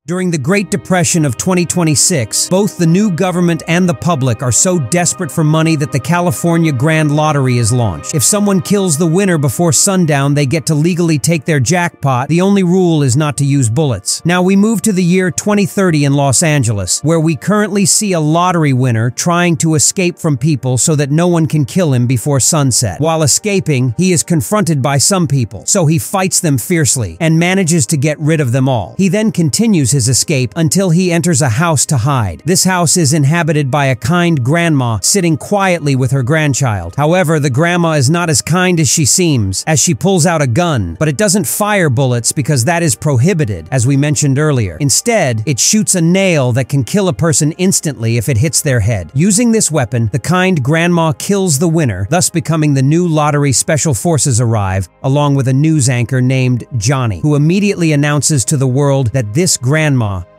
During the Great Depression of 2026, both the new government and the public are so desperate for money that the California Grand Lottery is launched. If someone kills the winner before sundown, they get to legally take their jackpot. The only rule is not to use bullets. Now we move to the year 2030 in Los Angeles, where we currently see a lottery winner trying to escape from people so that no one can kill him before sunset. While escaping, he is confronted by some people, so he fights them fiercely and manages to get rid of them all. He then continues his escape until he enters a house to hide. This house is inhabited by a kind grandma sitting quietly with her grandchild. However, the grandma is not as kind as she seems, as she pulls out a gun, but it doesn't fire bullets because that is prohibited, as we mentioned earlier. Instead, it shoots a nail that can kill a person instantly if it hits their head. Using this weapon, the kind grandma kills the winner, thus becoming the new lottery special forces arrive, along with a news anchor named Johnny, who immediately announces to the world that this grandma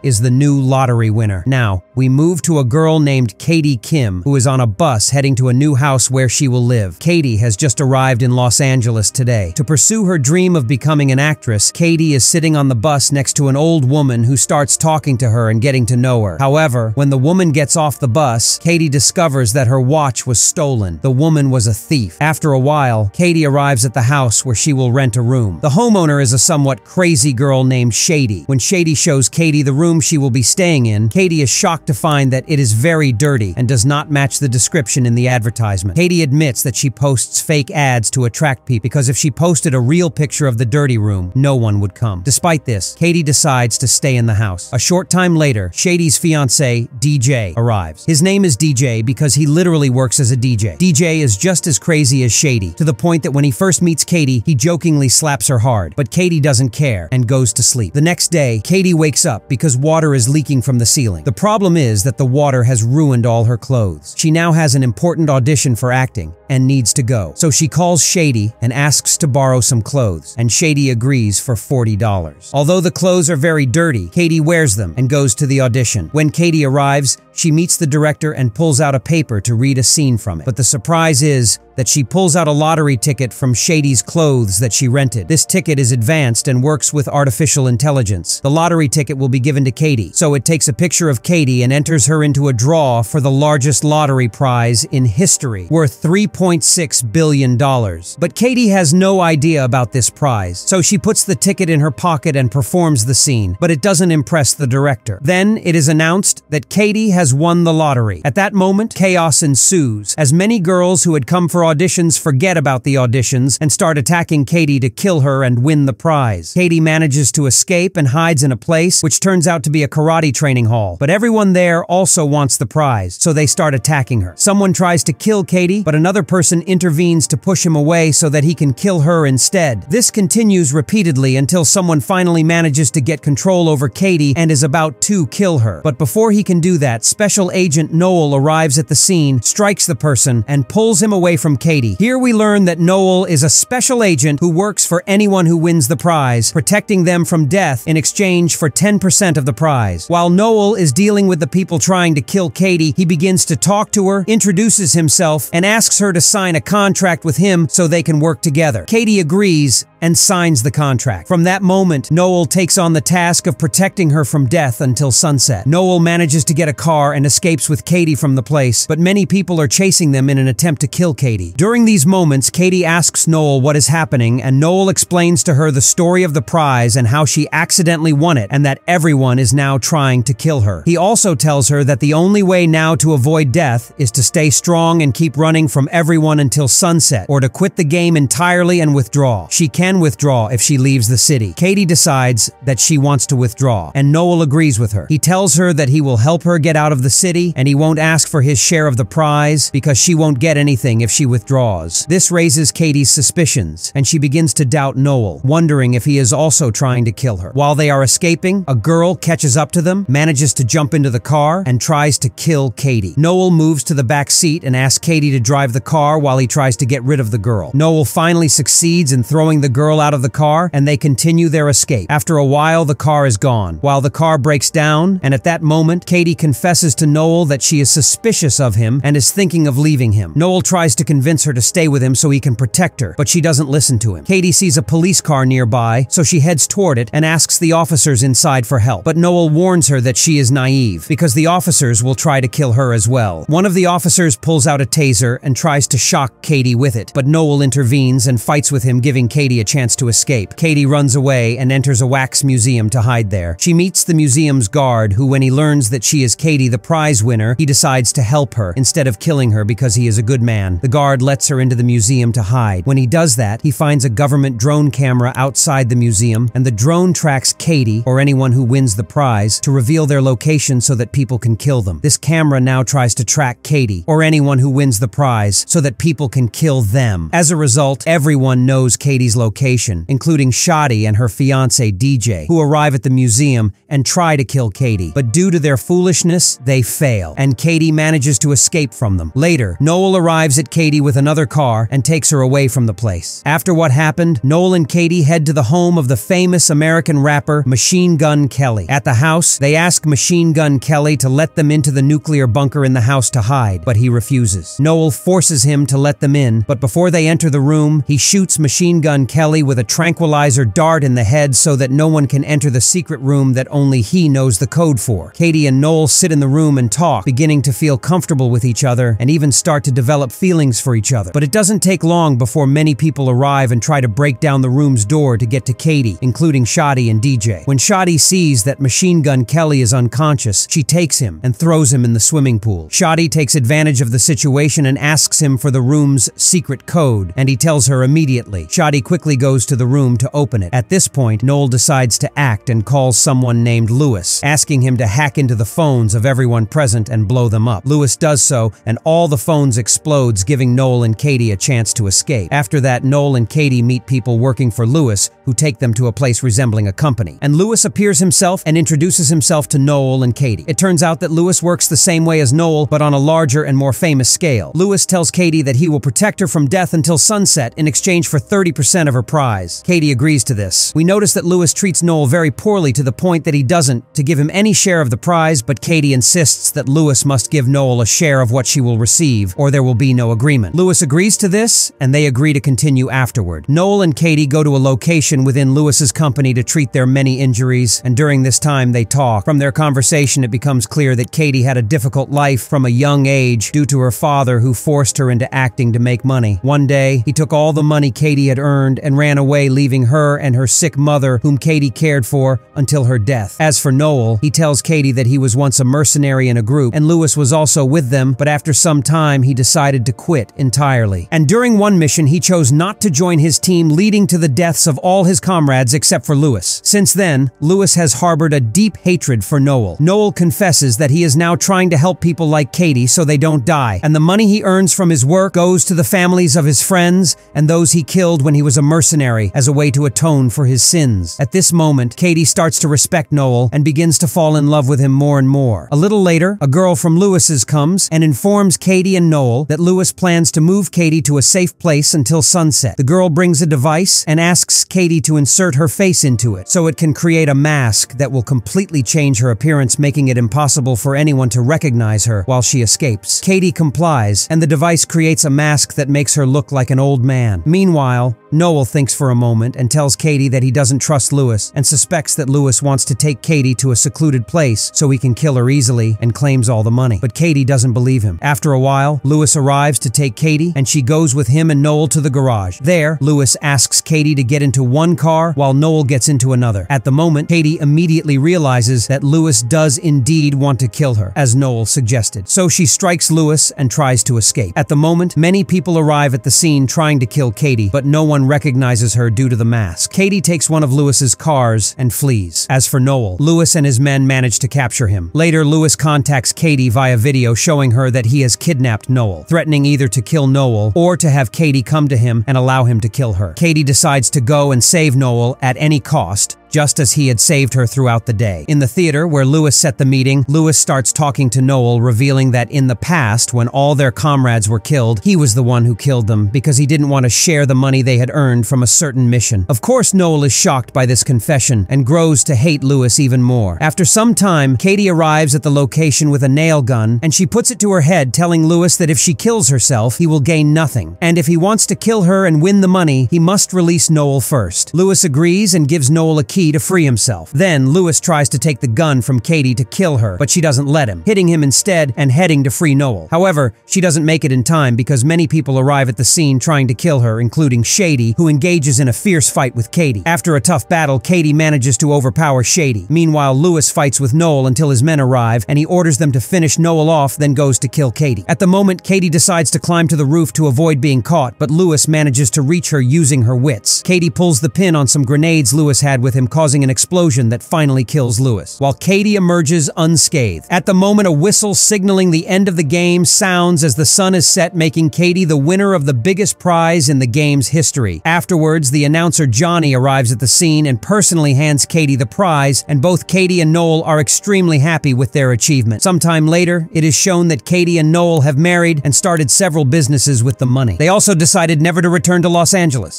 is the new lottery winner. Now, we move to a girl named Katie Kim, who is on a bus heading to a new house where she will live. Katie has just arrived in Los Angeles today. To pursue her dream of becoming an actress, Katie is sitting on the bus next to an old woman who starts talking to her and getting to know her. However, when the woman gets off the bus, Katie discovers that her watch was stolen. The woman was a thief. After a while, Katie arrives at the house where she will rent a room. The homeowner is a somewhat crazy girl named Shady. When Shady shows Katie the room she will be staying in, Katie is shocked to find that it is very dirty and does not match the description in the advertisement. Katie admits that she posts fake ads to attract people because if she posted a real picture of the dirty room, no one would come. Despite this, Katie decides to stay in the house. A short time later, Shady's fiancé, DJ, arrives. His name is DJ because he literally works as a DJ. DJ is just as crazy as Shady, to the point that when he first meets Katie, he jokingly slaps her hard. But Katie doesn't care and goes to sleep. The next day, Katie wakes up because water is leaking from the ceiling. The problem is that the water has ruined all her clothes. She now has an important audition for acting and needs to go. So she calls Shady and asks to borrow some clothes, and Shady agrees for $40. Although the clothes are very dirty, Katie wears them and goes to the audition. When Katie arrives, she meets the director and pulls out a paper to read a scene from it. But the surprise is that she pulls out a lottery ticket from Shady's clothes that she rented. This ticket is advanced and works with artificial intelligence. The lottery ticket will be given to Katie, so it takes a picture of Katie and enters her into a draw for the largest lottery prize in history, worth $3.6 billion. But Katie has no idea about this prize, so she puts the ticket in her pocket and performs the scene, but it doesn't impress the director. Then it is announced that Katie has won the lottery. At that moment, chaos ensues, as many girls who had come for auditions forget about the auditions and start attacking Katie to kill her and win the prize. Katie manages to escape and hides in a place which turns out to be a karate training hall, but everyone there also wants the prize, so they start attacking her. Someone tries to kill Katie, but another person intervenes to push him away so that he can kill her instead. This continues repeatedly until someone finally manages to get control over Katie and is about to kill her. But before he can do that, Special Agent Noel arrives at the scene, strikes the person, and pulls him away from Katie. Here we learn that Noel is a special agent who works for anyone who wins the prize, protecting them from death in exchange for 10% of the prize. While Noel is dealing with the people trying to kill Katie, he begins to talk to her, introduces himself, and asks her to sign a contract with him so they can work together. Katie agrees and signs the contract. From that moment, Noel takes on the task of protecting her from death until sunset. Noel manages to get a car and escapes with Katie from the place, but many people are chasing them in an attempt to kill Katie. During these moments, Katie asks Noel what is happening, and Noel explains to her the story of the prize and how she accidentally won it, and that everyone is now trying to kill her. He also tells her that the only way now to avoid death is to stay strong and keep running from everyone until sunset, or to quit the game entirely and withdraw. She can withdraw if she leaves the city. Katie decides that she wants to withdraw, and Noel agrees with her. He tells her that he will help her get out of the city, and he won't ask for his share of the prize because she won't get anything if she withdraws. This raises Katie's suspicions, and she begins to doubt Noel, wondering if he is also trying to kill her. While they are escaping, a girl catches up to them, manages to jump into the car, and tries to kill Katie. Noel moves to the back seat and asks Katie to drive the car while he tries to get rid of the girl. Noel finally succeeds in throwing the girl out of the car, and they continue their escape. After a while, the car is gone, while the car breaks down, and at that moment, Katie confesses confesses to Noel that she is suspicious of him and is thinking of leaving him. Noel tries to convince her to stay with him so he can protect her, but she doesn't listen to him. Katie sees a police car nearby, so she heads toward it and asks the officers inside for help. But Noel warns her that she is naive, because the officers will try to kill her as well. One of the officers pulls out a taser and tries to shock Katie with it, but Noel intervenes and fights with him, giving Katie a chance to escape. Katie runs away and enters a wax museum to hide there. She meets the museum's guard, who, when he learns that she is Katie, the prize winner, he decides to help her instead of killing her because he is a good man. The guard lets her into the museum to hide. When he does that, he finds a government drone camera outside the museum, and the drone tracks Katie, or anyone who wins the prize, to reveal their location so that people can kill them. This camera now tries to track Katie, or anyone who wins the prize, so that people can kill them. As a result, everyone knows Katie's location, including Shadi and her fiancé DJ, who arrive at the museum and try to kill Katie. But due to their foolishness, they fail, and Katie manages to escape from them. Later, Noel arrives at Katie with another car and takes her away from the place. After what happened, Noel and Katie head to the home of the famous American rapper Machine Gun Kelly. At the house, they ask Machine Gun Kelly to let them into the nuclear bunker in the house to hide, but he refuses. Noel forces him to let them in, but before they enter the room, he shoots Machine Gun Kelly with a tranquilizer dart in the head so that no one can enter the secret room that only he knows the code for. Katie and Noel sit in the room and talk, beginning to feel comfortable with each other and even start to develop feelings for each other. But it doesn't take long before many people arrive and try to break down the room's door to get to Katie, including Shadi and DJ. When Shadi sees that Machine Gun Kelly is unconscious, she takes him and throws him in the swimming pool. Shadi takes advantage of the situation and asks him for the room's secret code, and he tells her immediately. Shadi quickly goes to the room to open it. At this point, Noel decides to act and calls someone named Lewis, asking him to hack into the phones of everyone present and blow them up. Lewis does so, and all the phones explodes, giving Noel and Katie a chance to escape. After that, Noel and Katie meet people working for Lewis, who take them to a place resembling a company. And Lewis appears himself and introduces himself to Noel and Katie. It turns out that Lewis works the same way as Noel, but on a larger and more famous scale. Lewis tells Katie that he will protect her from death until sunset in exchange for 30% of her prize. Katie agrees to this. We notice that Lewis treats Noel very poorly, to the point that he doesn't to give him any share of the prize, but Katie insists that Lewis must give Noel a share of what she will receive, or there will be no agreement. Lewis agrees to this, and they agree to continue afterward. Noel and Katie go to a location within Lewis's company to treat their many injuries, and during this time they talk. From their conversation, it becomes clear that Katie had a difficult life from a young age due to her father, who forced her into acting to make money. One day, he took all the money Katie had earned and ran away, leaving her and her sick mother, whom Katie cared for, until her death. As for Noel, he tells Katie that he was once a mercenary in a group, and Lewis was also with them, but after some time, he decided to quit entirely. And during one mission, he chose not to join his team, leading to the deaths of all his comrades except for Lewis. Since then, Lewis has harbored a deep hatred for Noel. Noel confesses that he is now trying to help people like Katie so they don't die, and the money he earns from his work goes to the families of his friends and those he killed when he was a mercenary, as a way to atone for his sins. At this moment, Katie starts to respect Noel and begins to fall in love with him more and more. A little later, a girl from Lewis's comes and informs Katie and Noel that Lewis plans to move Katie to a safe place until sunset. The girl brings a device and asks Katie to insert her face into it, so it can create a mask that will completely change her appearance, making it impossible for anyone to recognize her while she escapes. Katie complies, and the device creates a mask that makes her look like an old man. Meanwhile, Noel thinks for a moment and tells Katie that he doesn't trust Lewis and suspects that Lewis wants to take Katie to a secluded place so he can kill her easily, and claims all the money. But Katie doesn't believe him. After a while, Lewis arrives to take Katie, and she goes with him and Noel to the garage. There, Lewis asks Katie to get into one car while Noel gets into another. At the moment, Katie immediately realizes that Lewis does indeed want to kill her, as Noel suggested. So she strikes Lewis and tries to escape. At the moment, many people arrive at the scene trying to kill Katie, but no one recognizes her due to the mask. Katie takes one of Lewis's cars and flees. As for Noel, Lewis and his men manage to capture him. Later, Lewis contacts Katie via video, showing her that he has kidnapped Noel, threatening either to kill Noel or to have Katie come to him and allow him to kill her. Katie decides to go and save Noel at any cost, just as he had saved her throughout the day. In the theater, where Lewis set the meeting, Lewis starts talking to Noel, revealing that in the past, when all their comrades were killed, he was the one who killed them because he didn't want to share the money they had earned from a certain mission. Of course, Noel is shocked by this confession and grows to hate Lewis even more. After some time, Katie arrives at the location with a nail gun, and she puts it to her head, telling Lewis that if she kills herself, he will gain nothing. And if he wants to kill her and win the money, he must release Noel first. Lewis agrees and gives Noel a key to free himself. Then, Lewis tries to take the gun from Katie to kill her, but she doesn't let him, hitting him instead and heading to free Noel. However, she doesn't make it in time because many people arrive at the scene trying to kill her, including Shady, who engages in a fierce fight with Katie. After a tough battle, Katie manages to overpower Shady. Meanwhile, Lewis fights with Noel until his men arrive, and he orders them to finish Noel off, then goes to kill Katie. At the moment, Katie decides to climb to the roof to avoid being caught, but Lewis manages to reach her using her wits. Katie pulls the pin on some grenades Lewis had with him, causing an explosion that finally kills Lewis, while Katie emerges unscathed. At the moment, a whistle signaling the end of the game sounds as the sun is set, making Katie the winner of the biggest prize in the game's history. Afterwards, the announcer Johnny arrives at the scene and personally hands Katie the prize, and both Katie and Noel are extremely happy with their achievement. Sometime later, it is shown that Katie and Noel have married and started several businesses with the money. They also decided never to return to Los Angeles.